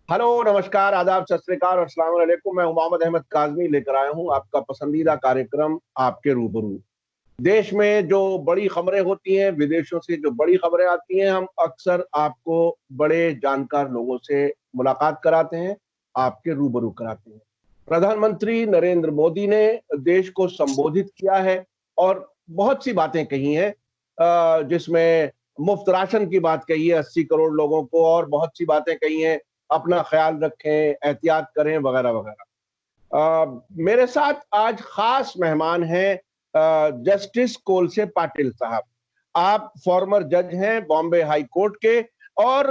Hello, नमस्कार, आदाब, सत श्री अकाल और अस्सलाम वालेकुम। मैं हूं मोहम्मद अहमद काज़मी, लेकर आया हूं आपका पसंदीदा कार्यक्रम आपके रूबरू। देश में जो बड़ी खबरें होती हैं, विदेशों से जो बड़ी खबरें आती हैं, हम अक्सर आपको बड़े जानकार लोगों से मुलाकात कराते हैं, आपके रूबरू कराते हैं। प्रधानमंत्री नरेंद्र मोदी ने देश को संबोधित किया है और बहुत सी बातें कही हैं, जिसमें मुफ्त राशन की बात कही है 80 करोड़ लोगों को, और बहुत सी बातें कही हैं, अपना ख्याल रखें, एहतियात करें, वगैरह वगैरह। मेरे साथ आज खास मेहमान हैं जस्टिस कोलसे पाटिल साहब। आप फॉर्मर जज हैं बॉम्बे हाई कोर्ट के, और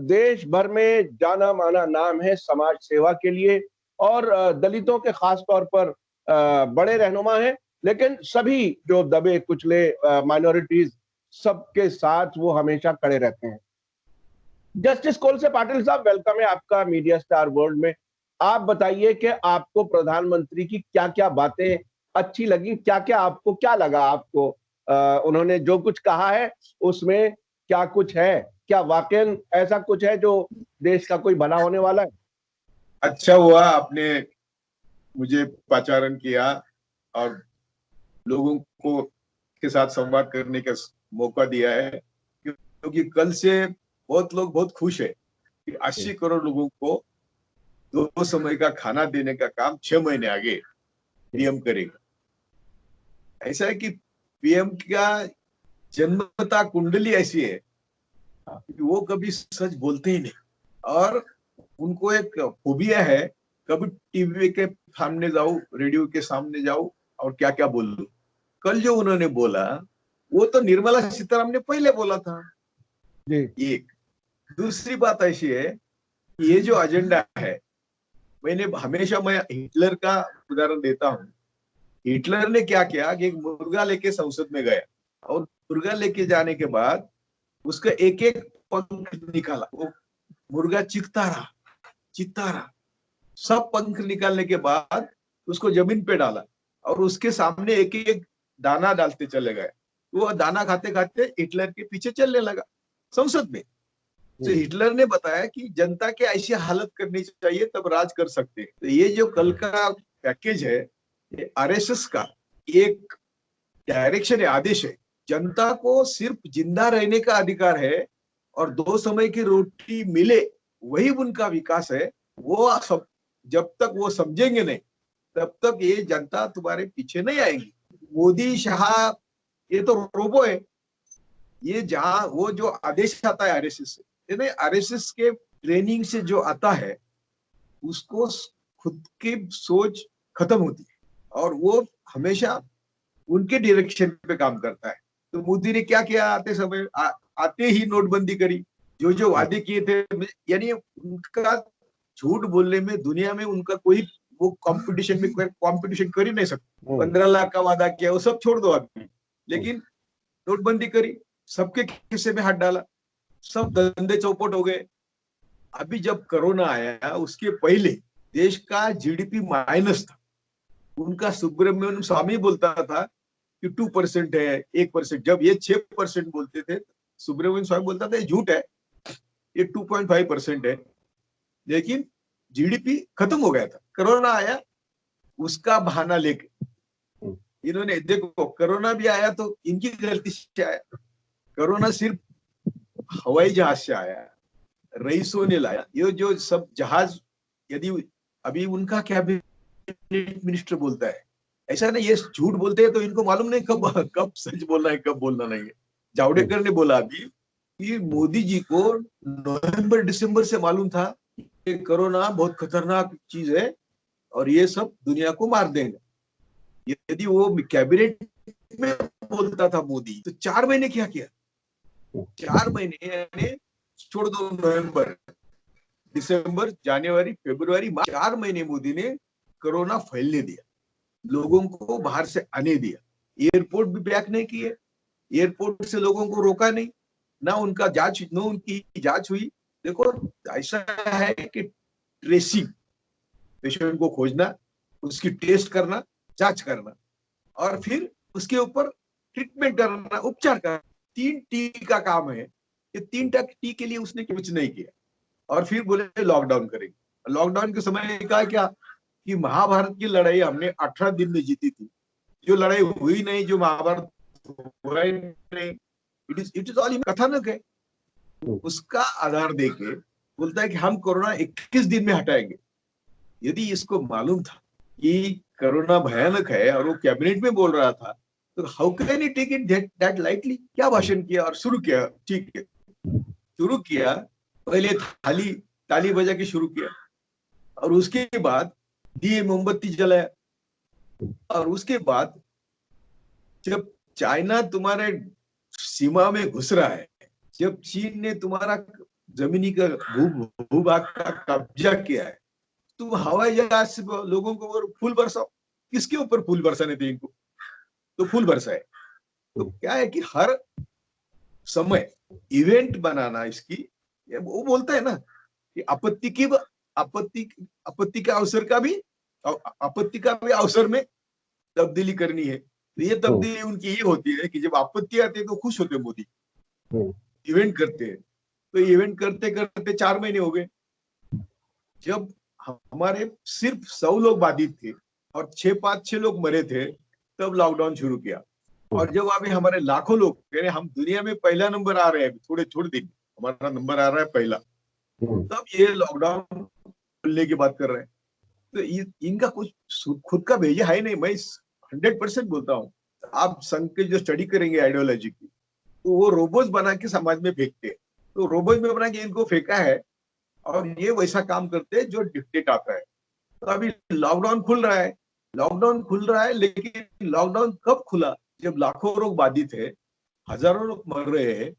देश भर में जाना माना नाम है समाज सेवा के लिए, और दलितों के खास तौर पर बड़े रहनुमा हैं। लेकिन सभी जो दबे कुचले माइनॉरिटीज, सबके साथ वो हमेशा खड़े रहते हैं। जस्टिस कोलसे पाटिल साहब, वेलकम है आपका मीडिया स्टार वर्ल्ड में। आप बताइए कि आपको प्रधानमंत्री की क्या क्या बातें अच्छी लगी, क्या क्या आपको क्या लगा आपको, उन्होंने जो कुछ कहा है उसमें क्या कुछ है, क्या वाकई ऐसा कुछ है जो देश का कोई भला होने वाला है? अच्छा हुआ आपने मुझे पाचारण किया और लोगों को के साथ संवाद करने का मौका दिया है, क्योंकि कल से बहुत लोग बहुत खुश है कि 80 करोड़ लोगों को 2 समय का खाना देने का काम 6 महीने आगे पीएम करेगा। ऐसा है कि पीएम का जन्मता कुंडली ऐसी है कि वो कभी सच बोलते ही नहीं, और उनको एक फोबिया है, कभी टीवी के सामने जाओ, रेडियो के सामने जाओ और क्या क्या बोल लो। कल जो उन्होंने बोला वो तो निर्मला सीतारामन ने पहले बोला था। जी। एक दूसरी बात ऐसी है, ये जो एजेंडा है, मैं हिटलर का उदाहरण देता हूँ। हिटलर ने क्या किया कि एक मुर्गा लेके संसद में गया, और मुर्गा लेके जाने के बाद उसका एक एक पंख निकाला। वो मुर्गा चीखता रहा। सब पंख निकालने के बाद उसको जमीन पे डाला और उसके सामने एक एक दाना डालते चले गए। वो दाना खाते खाते हिटलर के पीछे चलने लगा संसद में। तो हिटलर ने बताया कि जनता के ऐसी हालत करनी चाहिए तब राज कर सकते हैं। तो ये जो कल का पैकेज है, ये आरएसएस का एक डायरेक्शन है, आदेश है। जनता को सिर्फ जिंदा रहने का अधिकार है और 2 समय की रोटी मिले, वही उनका विकास है। वो सब जब तक वो समझेंगे नहीं, तब तक ये जनता तुम्हारे पीछे नहीं आएगी। मोदी शाह ये तो रोबो है। ये जहां वो जो आदेश आता है आरएसएस से, आरएसएस के ट्रेनिंग से जो आता है उसको खुद की सोच खत्म होती है और वो हमेशा उनके डायरेक्शन पे काम करता है। तो मोदी ने क्या किया, आते ही नोटबंदी करी। जो जो वादे किए थे, यानी उनका झूठ बोलने में दुनिया में उनका कोई वो कंपटीशन कर ही नहीं सकता। 15 लाख का वादा किया, वो सब छोड़ दो अभी, लेकिन नोटबंदी करी, सबके खिस्से में हाथ डाला, सब धंधे चौपट हो गए। अभी जब कोरोना आया उसके पहले देश का जीडीपी माइनस था। उनका सुब्रमण्यम स्वामी बोलता था कि 2% है, 1%। जब ये 6% बोलते थे, सुब्रमण्यम स्वामी बोलता था ये झूठ है, ये 2.5% है। लेकिन जीडीपी खत्म हो गया था। कोरोना आया, उसका बहाना लेके इन्होंने, देखो कोरोना भी आया तो इनकी गलती से आया। कोरोना सिर्फ हवाई जहाज से आया, रईसों ने लाया। ये जो सब जहाज, यदि अभी उनका कैबिनेट मिनिस्टर बोलता है, ऐसा नहीं ये झूठ बोलते हैं तो इनको मालूम नहीं कब कब सच बोलना है, कब बोलना नहीं है। जावड़ेकर ने बोला अभी कि मोदी जी को नवंबर दिसंबर से मालूम था कि कोरोना बहुत खतरनाक चीज है और ये सब दुनिया को मार देगा। यदि वो कैबिनेट में बोलता था मोदी, तो 4 महीने क्या किया? 4 महीने, यानी छोड़ दो नवंबर, दिसंबर, जनवरी, फरवरी, मार्च, 4 महीने मोदी ने कोरोना फैलने दिया, लोगों को बाहर से आने दिया। एयरपोर्ट भी बैक नहीं किए, एयरपोर्ट से लोगों को रोका नहीं, ना उनकी जांच हुई। देखो ऐसा है कि ट्रेसिंग, पेशेंट को खोजना, उसकी टेस्ट करना, जांच करना और फिर उसके ऊपर ट्रीटमेंट करना, उपचार करना। 3 टी का काम है। ये 3 टी के लिए उसने कुछ नहीं किया। और फिर बोले लॉकडाउन करेंगे। लॉकडाउन के समय कहा क्या कि महाभारत की लड़ाई हमने 18 दिन में जीती थी, जो लड़ाई हुई नहीं, जो महाभारत हुआ ही नहीं, इट इज ऑल कथानक है। उसका आधार देके बोलता है कि हम कोरोना 21 दिन में हटाएंगे। यदि इसको मालूम था कि कोरोना भयानक है और वो कैबिनेट में बोल रहा था, तो how can he take it that lightly. क्या भाषण किया और शुरू किया, ठीक है, शुरू किया, पहले थाली ताली बजा के शुरू किया, और उसके बाद दिए मोमबत्ती जलाया, और उसके बाद जब चाइना तुम्हारे सीमा में घुस रहा है, जब चीन ने तुम्हारा जमीनी का भूभाग का कब्जा किया है, तुम हवाई जहाज से लोगों को ऊपर फूल बरसाओ। किसके ऊपर फूल बरसाने थे इनको? तो फूल बरसाए। तो क्या है कि हर समय इवेंट बनाना इसकी, वो बोलता है ना कि आपत्ति आपत्ति के अवसर का भी, आपत्ति का भी अवसर में तब्दीली करनी है। तो ये तब्दीली उनकी ये होती है कि जब आपत्ति आती है तो खुश होते मोदी, इवेंट करते हैं। तो इवेंट करते करते 4 महीने हो गए। जब हमारे सिर्फ 100 लोग बाधित थे और 6 लोग मरे थे, तब लॉकडाउन शुरू किया। और जब अभी हमारे लाखों लोग कह रहे हम दुनिया में पहला नंबर आ रहे हैं, थोड़े दिन हमारा नंबर आ रहा है पहला, तब ये लॉकडाउन खुलने की बात कर रहे हैं। तो इनका कुछ खुद का भेजा है नहीं। मैं 100% बोलता हूँ, आप संघ के जो स्टडी करेंगे आइडियोलॉजी की, तो वो रोबोट बना के समाज में फेंकते हैं। तो रोबोट में बना के इनको फेंका है, और ये वैसा काम करते हैं जो डिक्टेट आता है। तो अभी लॉकडाउन खुल रहा है, लॉकडाउन खुल रहा है, लेकिन लॉकडाउन कब खुला? जब लाखों लोग बाधित है, हजारों लोग मर रहे हैं।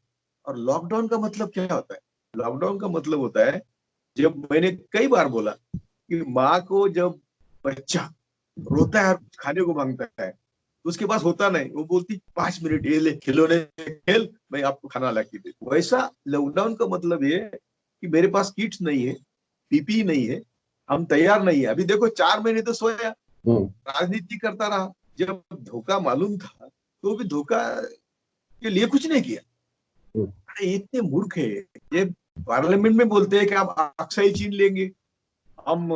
और लॉकडाउन का मतलब क्या होता है? लॉकडाउन का मतलब होता है, जब मैंने कई बार बोला कि माँ को जब बच्चा रोता है और खाने को मांगता है, उसके पास होता नहीं, वो बोलती 5 मिनट ये ले, खिलौने खेल, मैं आपको खाना ला के दे। वैसा लॉकडाउन का मतलब ये कि मेरे पास किट्स नहीं है, पीपी नहीं है, हम तैयार नहीं है। अभी देखो 4 महीने तो सोया, राजनीति करता रहा। जब धोखा मालूम था तो भी धोखा के लिए कुछ नहीं किया। अरे इतने मूर्ख है ये। पार्लियामेंट में बोलते हैं कि हम अक्साई चीन लेंगे, हम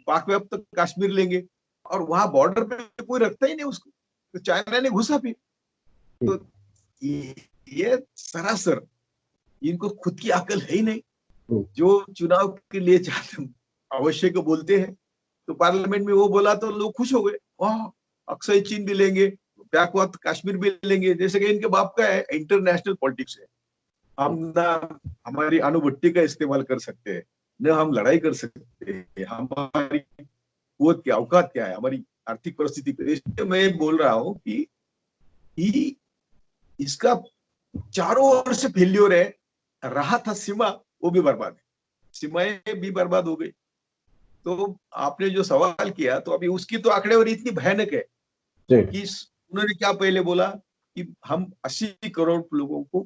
पाक व्याप्त कश्मीर लेंगे, और वहां बॉर्डर पे कोई रखता ही नहीं उसको, तो चाइना ने घुसा फिर। तो ये सरासर इनको खुद की अकल है ही नहीं। जो चुनाव के लिए चाहते आवश्यक बोलते हैं, तो पार्लियामेंट में वो बोला तो लोग खुश हो गए, वाह अक्सर चीन भी लेंगे, बैकवर्ड कश्मीर भी लेंगे। जैसे कि इनके बाप का है, इंटरनेशनल पॉलिटिक्स है। हम ना हमारी अणुभट्टी का इस्तेमाल कर सकते हैं, न हम लड़ाई कर सकते हैं, हमारी कुवत क्या औकात क्या है, हमारी आर्थिक परिस्थिति। मैं बोल रहा हूँ कि इसका चारों ओर से फेल्योर है। रहा था सीमा, वो भी बर्बाद है, सीमाएं भी बर्बाद हो गई। तो आपने जो सवाल किया, तो अभी उसकी तो आंकड़ेवारी इतनी भयानक है कि उन्होंने क्या पहले बोला कि हम 80 करोड़ लोगों को,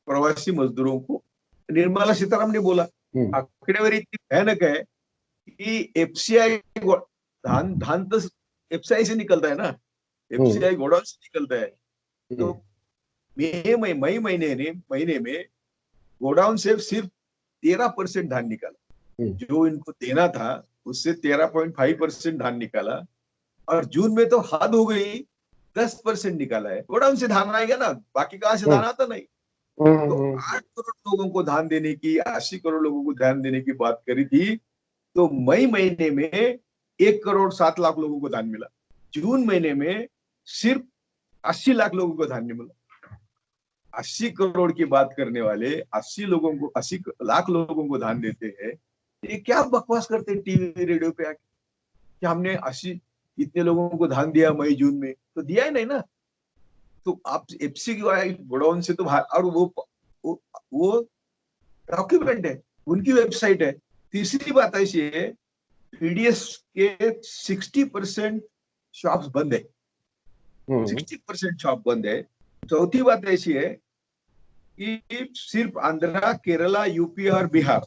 प्रवासी मजदूरों को, निर्मला सीतारामन ने बोला, आंकड़ेवारी इतनी भयानक है कि एफसीआई धान धान तो एफसीआई से निकलता है ना, एफसीआई गोडाउन से निकलता है। तो मई महीने में गोडाउन से सिर्फ 13% धान निकाला। जो इनको देना था उससे 13.5% धान निकाला, और जून में तो हद हो गई, 10% निकाला है। गोडाउन से धान आएगा ना, बाकी कहां से धान आता नहीं। तो 8 करोड़ लोगों को धान देने की, 80 करोड़ लोगों को धान देने की बात करी थी। तो मई महीने में 1 करोड़ 7 लाख लोगों को धान मिला। जून महीने में सिर्फ 80 लाख लोगों को धान नहीं मिला। 80 करोड़ की बात करने वाले 80 लाख लोगों को धान देते हैं। ये क्या बकवास करते हैं टीवी रेडियो पे आके कि हमने 80 इतने लोगों को धान दिया मई जून में, तो दिया ही नहीं ना। तो आप एफसी गोडाउन से तो और वो डॉक्यूमेंट है, उनकी वेबसाइट है। तीसरी बात ऐसी है, पीडीएस के 60% शॉप्स बंद है, 60% शॉप बंद है। चौथी बात ऐसी है कि सिर्फ आंध्रा, केरला, यूपी और बिहार,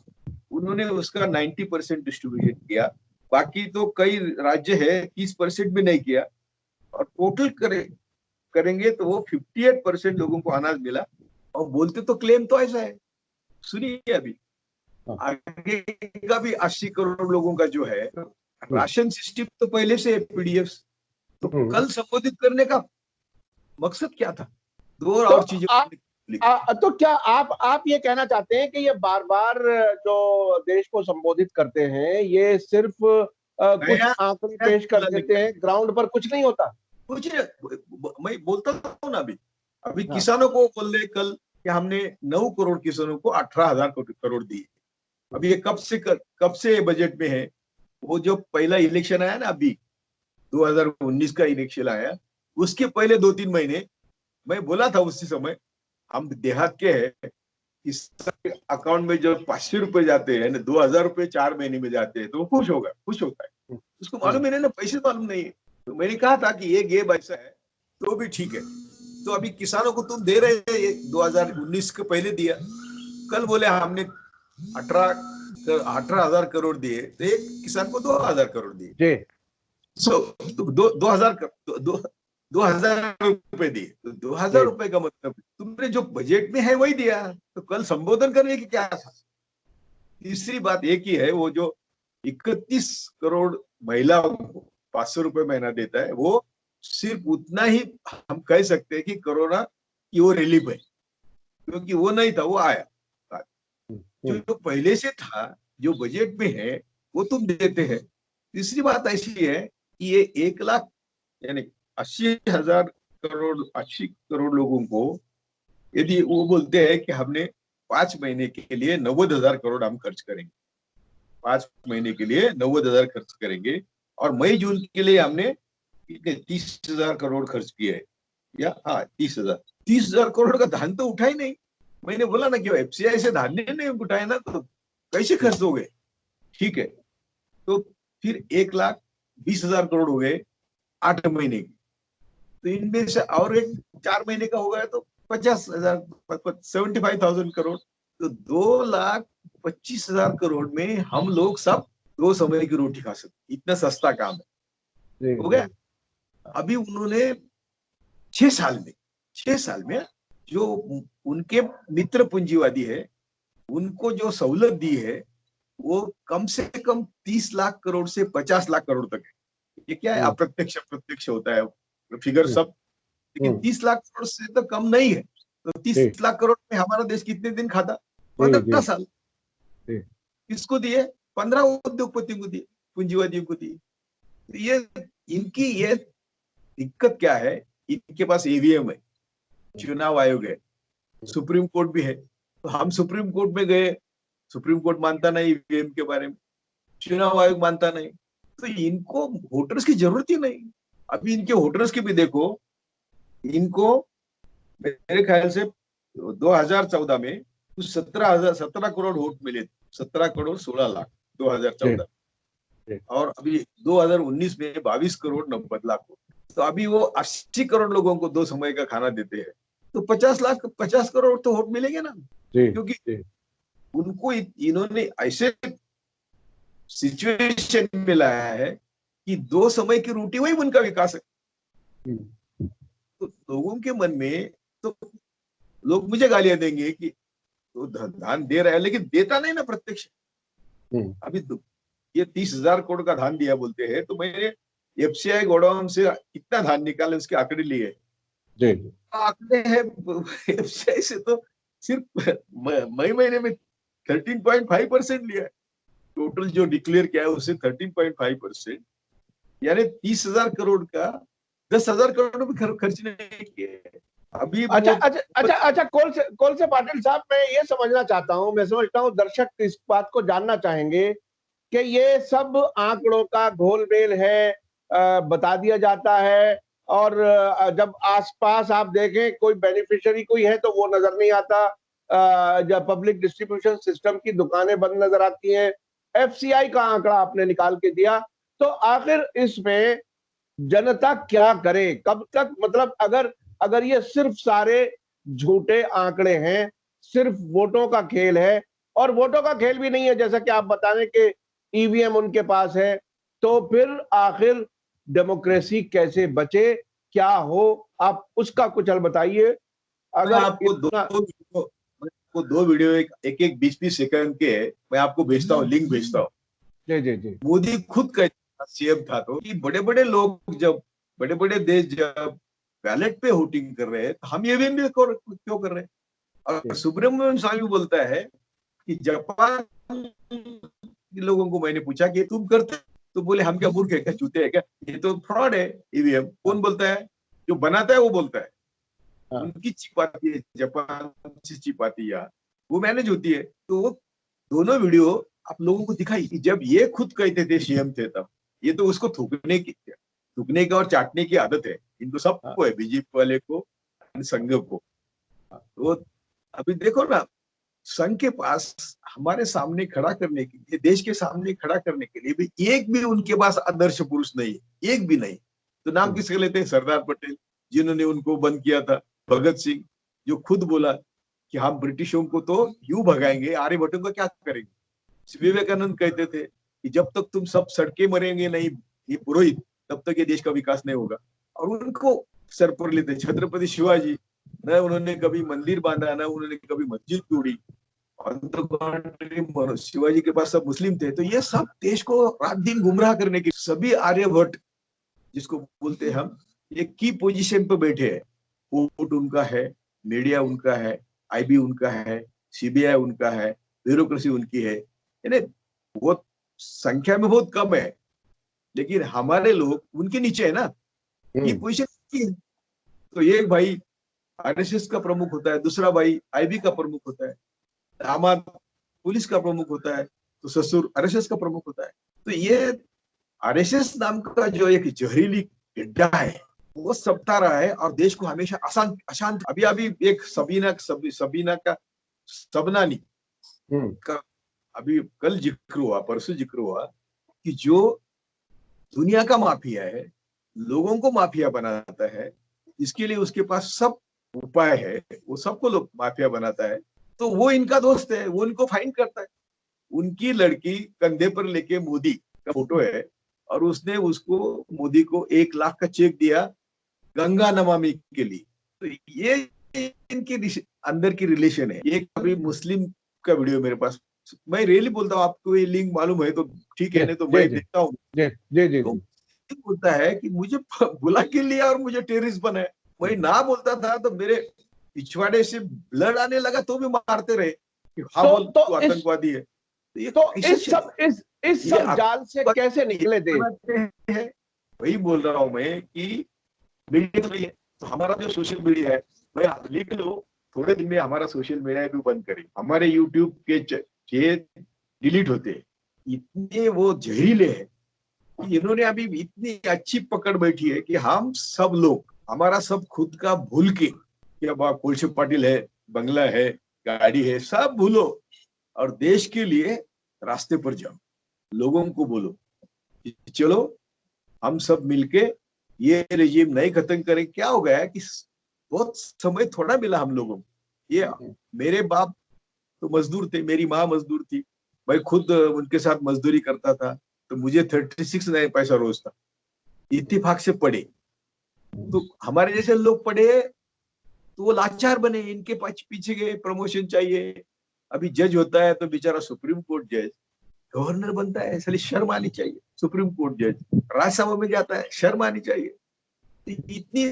उन्होंने उसका 90% डिस्ट्रीब्यूशन किया। बाकी तो कई राज्य है 30% भी नहीं किया। और टोटल करेंगे तो वो 58% लोगों को अनाज मिला। और बोलते तो क्लेम तो ऐसा है, सुनिए अभी हाँ। आगे का भी 80 करोड़ लोगों का जो है राशन सिस्टम तो पहले से पीडीएफ, तो हम्म। कल संबोधित करने का मकसद क्या था? दो तो और चीजें लिखी। तो क्या आप ये कहना चाहते हैं कि ये बार बार जो देश को संबोधित करते हैं, ये सिर्फ कुछ नया आंकड़े नया पेश कर चूल्हा देते लेके हैं, आए। ग्राउंड पर कुछ नहीं होता? कुछ मैं बोलता हूँ ना, अभी अभी हाँ। किसानों को बोल रहे कल कि हमने 9 करोड़ किसानों को 18,000 करोड़ दिए। अभी ये कब से बजट में है? वो जो पहला इलेक्शन आया ना, अभी 2019 का इलेक्शन आया, उसके पहले 2-3 महीने मैं बोला था उसी समय, हम देहात के हैं, इस अकाउंट में जब 500 रुपए जाते हैं ना, 2,000 रुपए 4 महीने में जाते हैं, तो वो खुश होता है। उसको मालूम है ना, पैसे मालूम नहीं है। तो मैंने कहा था कि ये गेम ऐसा है तो भी ठीक है। तो अभी किसानों को तुम दे रहे हैं, 2019 के पहले दिया, कल बोले हमने 18,000 करोड़ दिए, तो एक किसान को 2,000 करोड़ दिए। जी। सो दो हजार दो 2,000 रुपए दिए, तो 2,000 जी। रुपए का मतलब तुमने जो बजट में है वही दिया, तो कल संबोधन करने की क्या था? तीसरी बात एक ही है, वो जो 31 करोड़ महिलाओं को 500 रुपए महीना देता है, वो सिर्फ उतना ही हम कह सकते हैं कि कोरोना की वो रिलीफ है, क्योंकि वो नहीं था, वो आया। जो हम्म। जो पहले से था, जो बजट में है, वो तुम देते हैं। तीसरी बात ऐसी है कि ये 1 लाख यानी 80 करोड़ लोगों को यदि वो बोलते हैं कि हमने 5 महीने के लिए 90,000 करोड़ हम खर्च करेंगे, 5 महीने के लिए 90,000 खर्च करेंगे, और मई जून के लिए हमने कितने 30,000 करोड़ खर्च किए है, या हाँ 30,000 करोड़ का धान तो उठा ही नहीं। मैंने बोला ना कि एफसीआई से धान्य नहीं उठाए ना, तो कैसे खर्च हो गए? ठीक है, तो फिर 1,20,000 करोड़ हो गए 8 महीने की, तो इनमें से और एक 4 महीने का हो गया तो 50,000, 75,000 करोड़, तो 2,25,000 करोड़ में हम लोग सब 2 समय की रोटी खा सकते, इतना सस्ता काम है। जी। हो जी। गया। अभी उन्होंने 6 साल में जो उनके मित्र पूंजीवादी है, उनको जो सहूलत दी है, वो कम से कम 30 लाख करोड़ से 50 लाख करोड़ तक है। ये क्या है, हम्म। अप्रत्यक्ष प्रत्यक्ष होता है फिगर हम्म। सब, लेकिन 30 लाख करोड़ से तो कम नहीं है। तो तीस जी। लाख करोड़ में हमारा देश कितने दिन खाता? जी। 15 साल। जी। किसको दिए? 15 उद्योगपतियों को दिए, पूंजीवादियों को दिए। तो ये इनकी ये दिक्कत क्या है, इनके पास ईवीएम है, चुनाव आयोग है, सुप्रीम कोर्ट भी है, तो हम सुप्रीम कोर्ट में गए, सुप्रीम कोर्ट मानता नहीं ईवीएम के बारे में, चुनाव आयोग मानता नहीं, तो इनको वोटर्स की जरूरत ही नहीं। अभी इनके वोटर्स की भी देखो, इनको मेरे ख्याल से 2014 में कुछ 17 करोड़ वोट मिले थे, 17 करोड़ 16 लाख, जी। 2014। जी। और अभी 2019 में 22 करोड़ 90 लाख हो। तो अभी वो 80 करोड़ लोगों को 2 समय का खाना देते हैं, तो 50 लाख 50 करोड़ तो वोट मिलेंगे ना, जी। क्योंकि जी। उनको इन्होंने ऐसे सिचुएशन में लाया है कि 2 समय की रोटी वही उनका विकास है। हम्म। तो लोगों के मन में, तो लोग मुझे गालियां देंगे कि तो धान दे रहा है लेकिन देता नहीं ना प्रत्यक्ष। हम्म। अभी तो ये 30,000 करोड़ का धान दिया बोलते हैं, तो मैंने एफसीआई गोडाउन से कितना धान निकाले उसके आंकड़े लिए। जी। आंकड़े हैं एफसीआई से, तो सिर्फ मई महीने में 13.5% लिया है। टोटल जो डिक्लेयर किया है उससे 13.5%, यानी 30,000 करोड़ का 10,000 करोड़ भी खर्च नहीं किए। अभी अच्छा वो अच्छा अच्छा अच्छा, कौन से पाटिल साहब, मैं ये समझना चाहता हूँ, मैं समझता हूँ दर्शक इस बात को जानना चाहेंगे कि ये सब आंकड़ों का घोलमेल है, बता दिया जाता है, और जब आसपास आप देखें कोई बेनिफिशियरी कोई है तो वो नजर नहीं आता, जब पब्लिक डिस्ट्रीब्यूशन सिस्टम की दुकानें बंद नजर आती हैं, एफसीआई का आंकड़ा आपने निकाल के दिया, तो आखिर इसमें जनता क्या करे, कब तक, मतलब अगर अगर ये सिर्फ सारे झूठे आंकड़े हैं, सिर्फ वोटों का खेल है, और वोटों का खेल भी नहीं है जैसा कि आप बता रहे कि ईवीएम उनके पास है, तो फिर आखिर डेमोक्रेसी कैसे बचे, क्या हो? आप उसका कुछ हल बताइए। मैं अगर आपको इतना। आपको 2 वीडियो एक एक 20-20 सेकंड के मैं आपको भेजता हूँ, लिंक भेजता हूँ। जी जी जी। मोदी खुद कहता सीएम था तो कि बड़े बड़े लोग जब बड़े बड़े देश जब बैलेट पे वोटिंग कर रहे हैं तो हम ईवीएम में क्यों कर रहे हैं। और सुब्रमण्यम स्वामी बोलता है कि जापान के लोगों को मैंने पूछा कि तुम करते तो बोले हम क्या मूर्ख है क्या, जूते है क्या, ये तो फ्रॉड है ईवीएम। कौन बोलता है? जो बनाता है वो बोलता है। उनकी चिप आती है, जापान से चिप आती है, वो मैनेज होती है। तो वो दोनों वीडियो आप लोगों को दिखाई कि जब ये खुद कहते थे सीएम थे तब, ये तो उसको थूकने का और चाटने की आदत है इनको सबको है, बीजेपी वाले को, संघ को। तो अभी देखो ना, संघ के पास हमारे सामने खड़ा करने के लिए, देश के सामने खड़ा करने के लिए भी एक भी उनके पास आदर्श पुरुष नहीं है, एक भी नहीं। तो नाम किसके लेते हैं? सरदार पटेल, जिन्होंने उनको बंद किया था। भगत सिंह, जो खुद बोला कि हम ब्रिटिशों को तो यूं भगाएंगे, आर्यभट्टों का क्या करेंगे। विवेकानंद कहते थे कि जब तक तुम सब सड़के मरेंगे नहीं ये पुरोहित, तब तक ये देश का विकास नहीं होगा। और उनको सर पर लेते। छत्रपति शिवाजी, न उन्होंने कभी मंदिर बांधा, न उन्होंने कभी मस्जिद तोड़ी। शिवाजी के पास सब मुस्लिम थे। तो ये सब देश को रात दिन गुमराह करने की, सभी आर्यभट्ट जिसको बोलते हैं हम, ये की पोजीशन पे बैठे हैं। कोर्ट उनका है, मीडिया उनका है, आईबी उनका है, सीबीआई उनका है, ब्यूरोक्रेसी उनकी है। यानी बहुत संख्या में बहुत कम है, लेकिन हमारे लोग उनके नीचे है ना, की पोजीशन की है। तो एक भाई आरएसएस का प्रमुख होता है, दूसरा भाई आईबी का प्रमुख होता है, दामाद पुलिस का प्रमुख होता है, तो ससुर आरएसएस का प्रमुख होता है। तो ये आरएसएस नाम का जो एक जहरीली गड्ढा है वो सबता रहा है और देश को हमेशा अशांत। अभी अभी एक सबीना का सबनानी का अभी कल जिक्र हुआ, परसों जिक्र हुआ कि जो दुनिया का माफिया है, लोगों को माफिया बनाता है, इसके लिए उसके पास सब उपाय है, वो सबको लोग माफिया बनाता है। तो वो इनका दोस्त है, वो इनको फाइन करता है। उनकी लड़की कंधे पर लेके मोदी का फोटो है और उसने उसको मोदी को 1 लाख का चेक दिया गंगा नमामि के लिए। तो ये इनके अंदर की रिलेशन है। ये कभी मुस्लिम का वीडियो मेरे पास, मैं रियली बोलता हूँ, आपको ये लिंक मालूम है तो ठीक है, नहीं तो मैं देखता हूँ। तो बोलता है कि मुझे बुला के लिया और मुझे टेररिस्ट बनाया। वही ना बोलता था तो मेरे पिछवाड़े से ब्लड आने लगा तो भी मारते रहे कि हाँ बोल तू आतंकवादी है। तो इस सब जाल से कैसे निकले थे? वही बोल रहा हूं मैं कि मीडिया नहीं है तो हमारा जो सोशल मीडिया है, भाई लिख लो, थोड़े दिन में हमारा सोशल मीडिया भी बंद करें। हमारे यूट्यूब के डिलीट होते, इतने वो जहरीले हैं कि इन्होंने अभी इतनी अच्छी पकड़ बैठी है कि हम सब लोग हमारा सब खुद का भूल के, पुलिस पाटिल है, बंगला है, गाड़ी है, सब भूलो और देश के लिए रास्ते पर जाओ। लोगों को बोलो चलो हम सब मिलके ये रेजिम नहीं खत्म करें। क्या हो गया है कि बहुत समय थोड़ा मिला हम लोगों को। ये मेरे बाप तो मजदूर थे, मेरी माँ मजदूर थी, मैं खुद उनके साथ मजदूरी करता था, तो मुझे 36 नया पैसा रोज था। इत्तेफाक से पढ़े तो हमारे जैसे लोग पढ़े तो वो लाचार बने, इनके पीछे गए, प्रमोशन चाहिए। अभी जज होता है तो बेचारा सुप्रीम कोर्ट जज, गवर्नर बनता है, इसलिए शर्म आनी चाहिए। सुप्रीम कोर्ट जज राज्यसभा में जाता है, शर्म आनी चाहिए। इतनी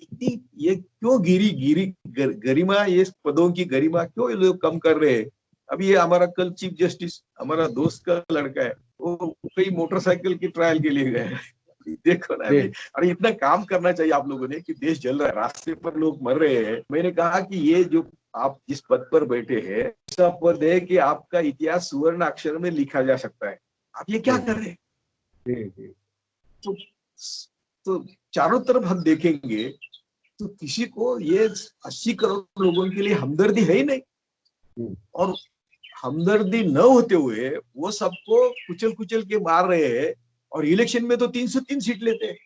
इतनी ये क्यों गरिमा, ये पदों की गरिमा क्यों ये लोग कम कर रहे हैं। अभी ये हमारा कल चीफ जस्टिस हमारा दोस्त का लड़का है, वो कई मोटरसाइकिल की ट्रायल के लिए गए। देखो ना अभी, अरे इतना काम करना चाहिए आप लोगों ने कि देश जल रहा है, रास्ते पर लोग मर रहे हैं। मैंने कहा कि ये जो आप जिस पद पर बैठे हैं, ऐसा पद है कि आपका इतिहास सुवर्ण अक्षर में लिखा जा सकता है। आप ये क्या कर रहे हैं? तो चारों तरफ हम देखेंगे तो किसी को ये 80 करोड़ लोगों के लिए हमदर्दी है ही नहीं। और हमदर्दी न होते हुए वो सबको कुचल कुचल के मार रहे हैं और इलेक्शन में तो 303 सीट लेते हैं।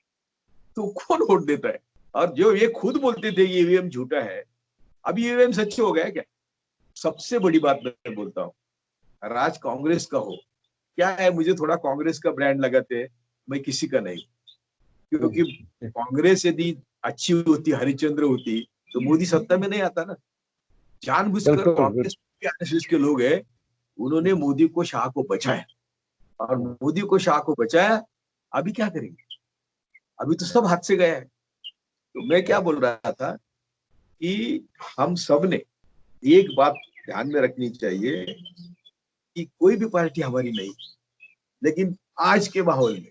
तो कौन वोट देता है? और जो ये खुद बोलते थे ये ईवीएम झूठा है, अब ईवीएम सच हो गया क्या? सबसे बड़ी बात मैं बोलता हूँ, राज कांग्रेस का हो, क्या है, मुझे थोड़ा कांग्रेस का ब्रांड लगाते हैं, मैं किसी का नहीं। क्योंकि कांग्रेस यदि अच्छी होती, हरिश्चंद्र होती, तो मोदी सत्ता में नहीं आता ना। जानबूझकर बिल्कुल बिल्कुल। कांग्रेस के आरएसएस के लोग हैं, उन्होंने मोदी को, शाह को बचाया, और मोदी को, शाह को बचाया। अभी क्या करेंगे? अभी तो सब हाथ से गया है। तो मैं क्या बोल रहा था कि हम सब ने एक बात ध्यान में रखनी चाहिए कि कोई भी पार्टी हमारी नहीं, लेकिन आज के माहौल में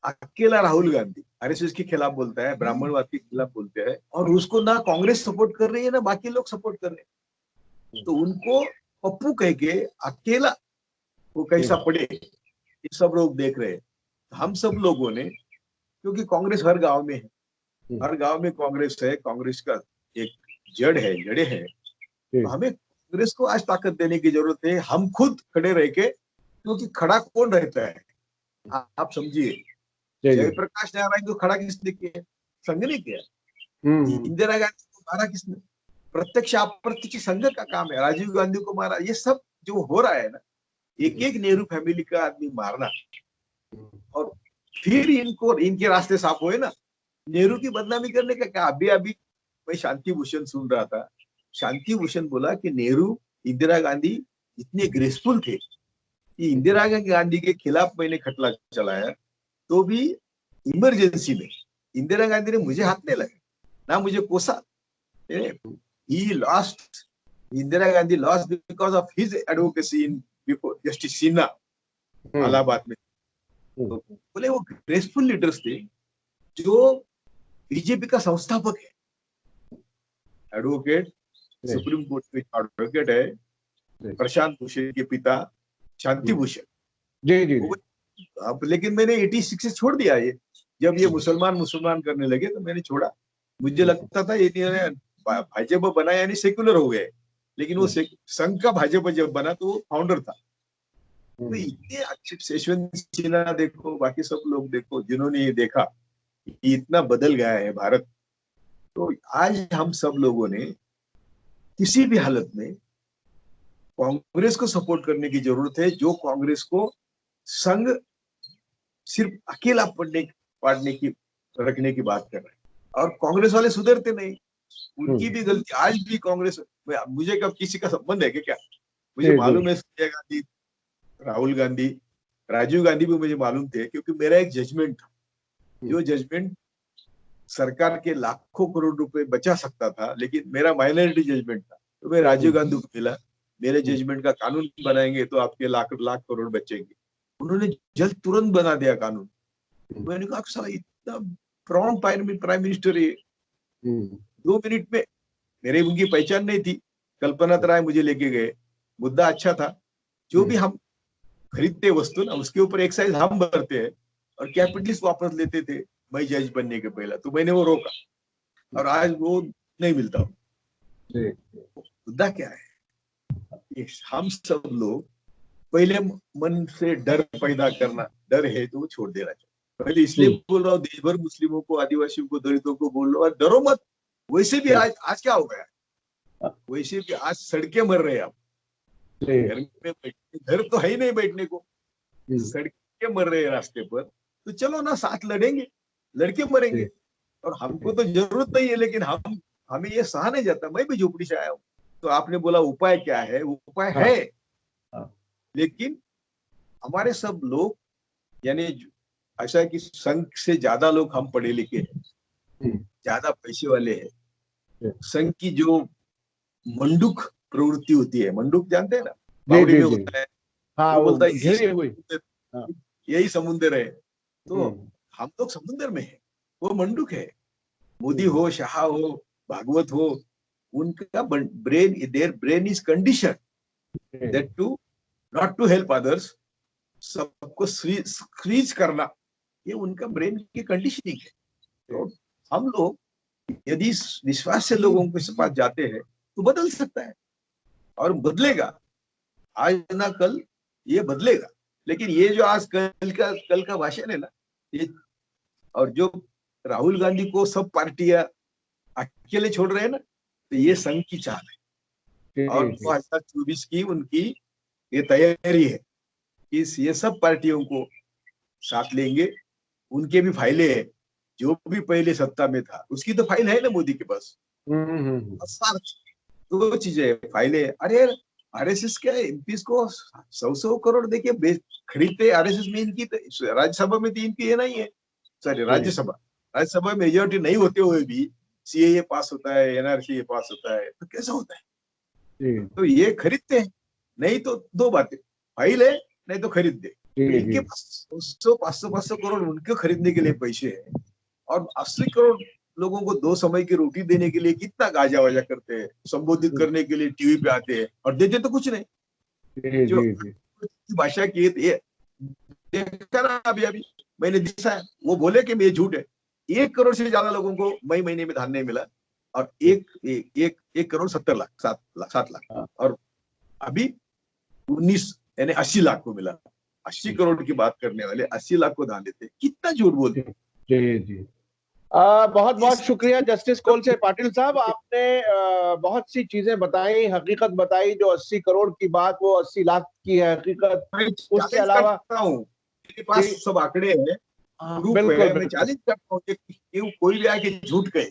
अकेला राहुल गांधी आरएसएस के खिलाफ बोलता है, ब्राह्मणवाद के खिलाफ बोलते हैं, और उसको ना कांग्रेस सपोर्ट कर रही है ना बाकी लोग सपोर्ट कर रहे हैं। तो उनको पप्पू कह के अकेला वो कैसा पड़े, ये सब लोग देख रहे हैं। हम सब लोगों ने, क्योंकि कांग्रेस हर गांव में है, हर गांव में कांग्रेस है, कांग्रेस का एक जड़े है, तो हमें कांग्रेस को आज ताकत देने की जरूरत है, हम खुद खड़े रह के। क्योंकि खड़ा कौन रहता है, आप समझिए। जयप्रकाश नारायण को खड़ा किसने किया? संघ ने किया। इंदिरा गांधी को मारा किसने? प्रत्यक्ष अप्रत्यक्ष संघ का काम है। राजीव गांधी को मारा। ये सब जो हो रहा है ना, एक एक नेहरू फैमिली का आदमी मारना, और फिर इनको, इनके रास्ते साफ हुए ना। नेहरू की बदनामी करने का क्या? अभी अभी मैं शांति भूषण सुन रहा था, शांति भूषण बोला कि नेहरू, इंदिरा गांधी इतने ग्रेसफुल थे कि इंदिरा गांधी के खिलाफ मैंने खटला चलाया, तो भी इमरजेंसी में इंदिरा गांधी ने मुझे हाथ नहीं लगाया, ना मुझे कोसा। He lost, Indira Gandhi lost because of his advocacy in before justice Sinha Allahabad में। तो बोले वो ग्रेसफुल लीडर्स थे, जो बीजेपी का संस्थापक है, एडवोकेट, सुप्रीम कोर्ट में एडवोकेट है, प्रशांत भूषण के पिता शांति भूषण। जी जी। अब लेकिन मैंने 86 से छोड़ दिया ये। जब ये मुसलमान करने लगे तो मैंने छोड़ा। मुझे लगता था ये भाजपा बना यानी सेक्युलर हो गए, लेकिन वो संघ का भाजपा जब बना तो वो फाउंडर था। तो इतने अच्छे यशवंत सिन्हा देखो, बाकी सब लोग देखो, जिन्होंने ये देखा कि इतना बदल गया है भारत। तो आज हम सब लोगों ने किसी भी हालत में कांग्रेस को सपोर्ट करने की जरूरत है, जो कांग्रेस को संघ सिर्फ अकेला पाड़ने की, रखने की बात कर रहे हैं। और कांग्रेस वाले सुधरते नहीं, उनकी भी गलती। आज भी कांग्रेस, मुझे कब किसी का संबंध है क्या? मुझे मालूम है सोनिया गांधी, राहुल गांधी, राजीव गांधी भी मुझे मालूम थे, क्योंकि मेरा एक जजमेंट था, जो जजमेंट सरकार के लाखों करोड़ रुपए बचा सकता था, लेकिन मेरा माइनॉरिटी जजमेंट था। तो मैं राजीव गांधी को मिला, मेरे जजमेंट का कानून बनाएंगे तो आपके लाख करोड़ बचेंगे। उन्होंने जल्द तुरंत बना दिया कानून। मैंने कहा साला इतना प्रॉम्प्ट प्राइम मिनिस्टर है। 2 मिनट में, मेरे उनकी पहचान नहीं थी, कल्पना राय मुझे लेके गए। मुद्दा अच्छा था, जो भी हम खरीदते वस्तु ना, उसके ऊपर एक्साइज हम भरते हैं और कैपिटलिस्ट वापस लेते थे। मैं जज बनने के पहले तो मैंने वो रोका, और आज वो नहीं मिलता। मुद्दा क्या है? हम सब लोग पहले मन से डर पैदा करना, डर है तो छोड़ देना चाहिए। पहले इसलिए बोल रहा हूँ, देश भर मुस्लिमों को, आदिवासियों को, दलितों को बोल रहा हूँ, डरो मत। वैसे भी आज क्या हो गया, वैसे भी आज सड़कें मर रहे हैं। आप घर में, घर तो है ही नहीं बैठने को, सड़कें मर रहे हैं रास्ते पर। तो चलो ना, साथ लड़ेंगे, लड़के मरेंगे। और हमको तो जरूरत नहीं है, लेकिन हमें ये सहा नहीं जाता। मैं भी झोपड़ी से आया हूँ। तो आपने बोला उपाय क्या है? उपाय है, लेकिन हमारे सब लोग, यानी ऐसा है कि संघ से ज्यादा लोग हम पढ़े लिखे हैं, ज्यादा पैसे वाले हैं। संघ की जो मंडूक प्रवृत्ति होती है, मंडूक जानते हैं ना, बावड़ी में होता है, वो बोलता है यही समुद्र है। तो हम लोग समुद्र में है, वो मंडूक है। मोदी हो, शाह हो, भागवत हो, उनका their brain is condition that to not to help others, सबको स्क्रीज करना, ये उनका ब्रेन की कंडीशनिंग है। तो हम लोग यदि विश्वास से लोगों के पास जाते हैं तो बदल सकता है, और बदलेगा। आज ना कल ये बदलेगा। लेकिन ये जो आज कल का भाषण है ना, ये, और जो राहुल गांधी को सब पार्टियां अकेले छोड़ रहे हैं ना, तो ये संघ की चाल है। और 2024 की उनकी ये तैयारी है कि ये सब पार्टियों को साथ लेंगे। उनके भी फाइलें हैं, जो भी पहले सत्ता में था उसकी तो फाइल है ना मोदी के पास। दो चीजें फाइलें। अरे आरएसएस के एमपीस को 100 करोड़ देके खरीदते। आरएसएस में इनकी राज्यसभा में तो इनकी ये नहीं है, सॉरी राज्यसभा मेजोरिटी नहीं होते हुए भी सीएए पास होता है, एनआरसी पास होता है, तो कैसा होता है? तो ये खरीदते हैं। नहीं तो दो बातें, फाइल है नहीं तो खरीद दे। तो इनके पास 500 करोड़ उनके खरीदने के लिए पैसे है, और 80 करोड़ लोगों को 2 समय की रोटी देने के लिए कितना गाजा वाजा करते हैं, संबोधित करने के लिए टीवी पे आते हैं और देते तो कुछ नहीं। जो भाषा की ये देखा ना, अभी अभी मैंने देखा है, वो बोले कि ये झूठ है। 1 करोड़ से ज्यादा लोगों को मई महीने में धान नहीं मिला, और 1 करोड़ 70 लाख 7 लाख, और अभी 19 यानी 80 लाख को मिला। 80 करोड़ की बात करने वाले 80 लाख को धान देते, कितना झूठ बोलते। जी जी, बहुत बहुत शुक्रिया जस्टिस कोलसे पाटिल साहब, आपने बहुत सी चीजें बताई, हकीकत बताई। जो 80 करोड़ की बात, वो 80 लाख की है हकीकत। उसके अलावा मेरे पास सब आंकड़े हैं, प्रूफ है, मैं चैलेंज करता हूँ कि कोई भी आके झूठ कहे।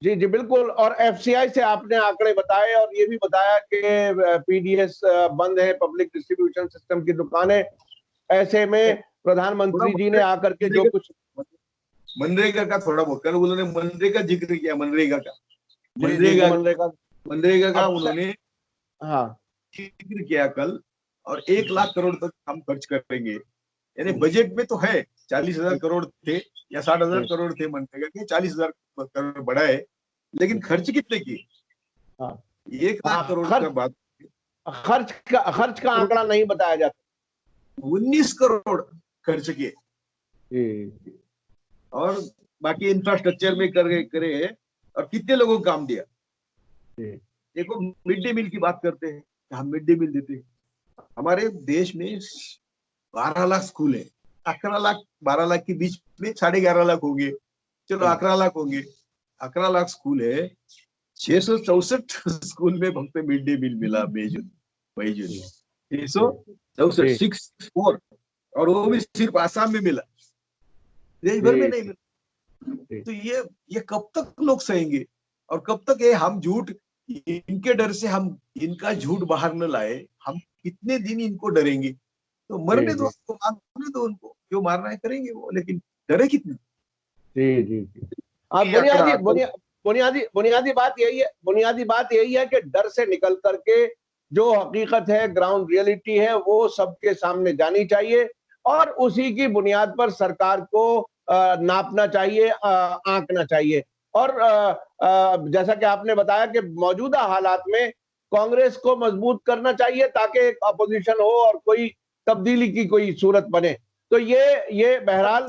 जी जी बिल्कुल। और एफसीआई से आपने आंकड़े बताए, और ये भी बताया कि पीडीएस बंद है, पब्लिक डिस्ट्रीब्यूशन सिस्टम की दुकानें। ऐसे में प्रधानमंत्री जी ने आकर के जो कुछ मनरेगा का थोड़ा बहुत, कल उन्होंने मनरेगा जिक्र किया, मनरेगा का उन्होंने जिक्र किया कल, और 1 लाख करोड़ तक हम खर्च करेंगे। यानी बजट में तो है 40,000 करोड़ थे या 60,000 करोड़ थे मनरेगा के, 40,000 करोड़ बढ़ाए, लेकिन खर्च कितने किए? 1 लाख करोड़ का बात, खर्च का आंकड़ा नहीं बताया जाता। 19 करोड़ खर्च किए, और बाकी इंफ्रास्ट्रक्चर में करे, और कितने लोगों को काम दिया। देखो, मिड डे मील की बात करते हैं, हम मिड डे मील देते हैं। हमारे देश में 12 लाख स्कूल है, 11 लाख 12 लाख के बीच में 11.5 लाख होंगे, चलो 11 लाख होंगे। 11 लाख स्कूल है, 664 स्कूल में भक्त मिड डे मील मिला मई जून 664 664, और वो भी सिर्फ आसाम में मिला, देश भर में नहीं मिला। तो ये कब तक लोग सहेंगे, और कब तक ये हम झूठ, इनके डर से हम इनका झूठ बाहर न लाए, हम कितने दिन इनको डरेंगे? तो मरने दो, मारने दो उनको, जो मारना है करेंगे वो, लेकिन डरे कितने? जी जी जी, बुनियादी बात यही है कि डर से निकल करके जो हकीकत है, ग्राउंड रियलिटी है, वो सबके सामने जानी चाहिए, और उसी की बुनियाद पर सरकार को नापना चाहिए, आंकना चाहिए। और जैसा कि आपने बताया कि मौजूदा हालात में कांग्रेस को मजबूत करना चाहिए, ताकि एक अपोजिशन हो और कोई तब्दीली की कोई सूरत बने। तो ये बहरहाल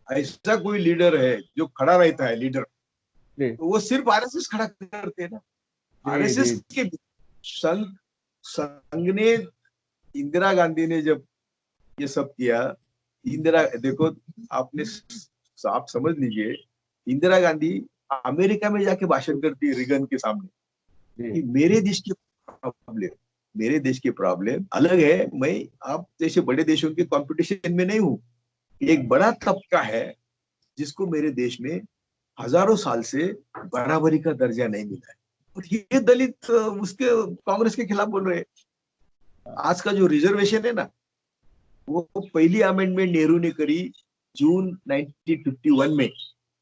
ऐसा कोई लीडर है जो खड़ा रहता है, लीडर, तो वो सिर्फ आरएसएस खड़ा करते हैं ना। आरएसएस के संघ ने, इंदिरा गांधी ने जब ये सब किया, देखो आपने, आप समझ लीजिए, इंदिरा गांधी अमेरिका में जाके भाषण करती है रिगन के सामने कि मेरे देश के प्रॉब्लम अलग है, मैं आप जैसे बड़े देशों के कंपटीशन में नहीं हूं। एक बड़ा तबका है जिसको मेरे देश में हजारों साल से बराबरी का दर्जा नहीं मिला है, और ये दलित उसके कांग्रेस के खिलाफ बोल रहे हैं। आज का जो रिजर्वेशन है ना, वो पहली अमेंडमेंट नेहरू ने करी जून 1951 में।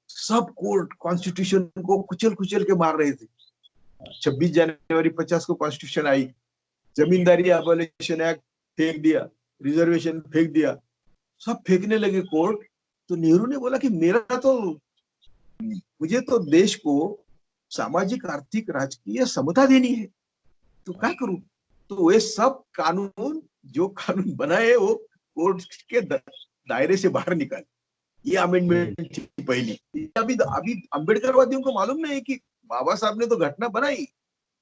सब कोर्ट कॉन्स्टिट्यूशन को कुचल कुचल के मार रहे थे। 26 जनवरी 50 को कॉन्स्टिट्यूशन आई, जमींदारी एबॉलिशन एक्ट फेंक दिया, रिजर्वेशन फेंक दिया, सब फेंकने लगे कोर्ट। तो नेहरू ने बोला कि मुझे तो देश को सामाजिक, आर्थिक, राजकीय समता देनी है, तो क्या करूं? तो वे सब कानून, जो कानून बनाए, वो कोर्ट के दायरे से बाहर निकाले। ये अमेंडमेंट थी पहली। अभी अम्बेडकरवादियों को मालूम नहीं कि बाबा साहब ने तो घटना बनाई,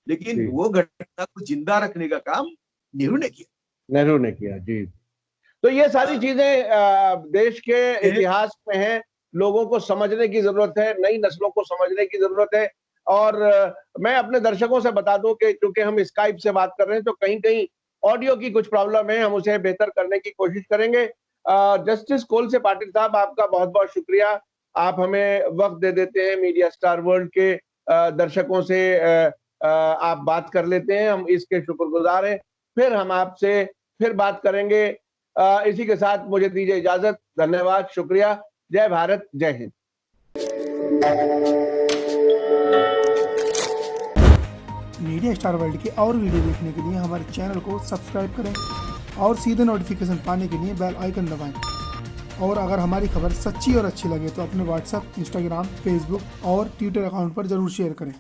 लेकिन वो घटना को जिंदा रखने का काम नेहरू ने किया। जी। तो ये सारी चीजें देश के इतिहास में हैं, लोगों को समझने की जरूरत है, नई नस्लों को समझने की जरूरत है। और मैं अपने दर्शकों से बता दूं कि क्योंकि हम स्काइप से बात कर रहे हैं, तो कहीं कहीं ऑडियो की कुछ प्रॉब्लम है, हम उसे बेहतर करने की कोशिश करेंगे। जस्टिस कोलसे पाटिल साहब, आपका बहुत बहुत शुक्रिया, आप हमें वक्त दे देते हैं मीडिया स्टार वर्ल्ड के दर्शकों से आप बात कर लेते हैं, हम इसके शुक्रगुजार हैं। फिर हम आपसे फिर बात करेंगे। इसी के साथ मुझे दीजिए इजाजत। धन्यवाद, शुक्रिया। जय भारत, जय हिंद। मीडिया स्टार वर्ल्ड के और वीडियो देखने के लिए हमारे चैनल को सब्सक्राइब करें और सीधे नोटिफिकेशन पाने के लिए बेल आइकन दबाएं। और अगर हमारी खबर सच्ची और अच्छी लगे तो अपने व्हाट्सएप, इंस्टाग्राम, फेसबुक और ट्विटर अकाउंट पर जरूर शेयर करें।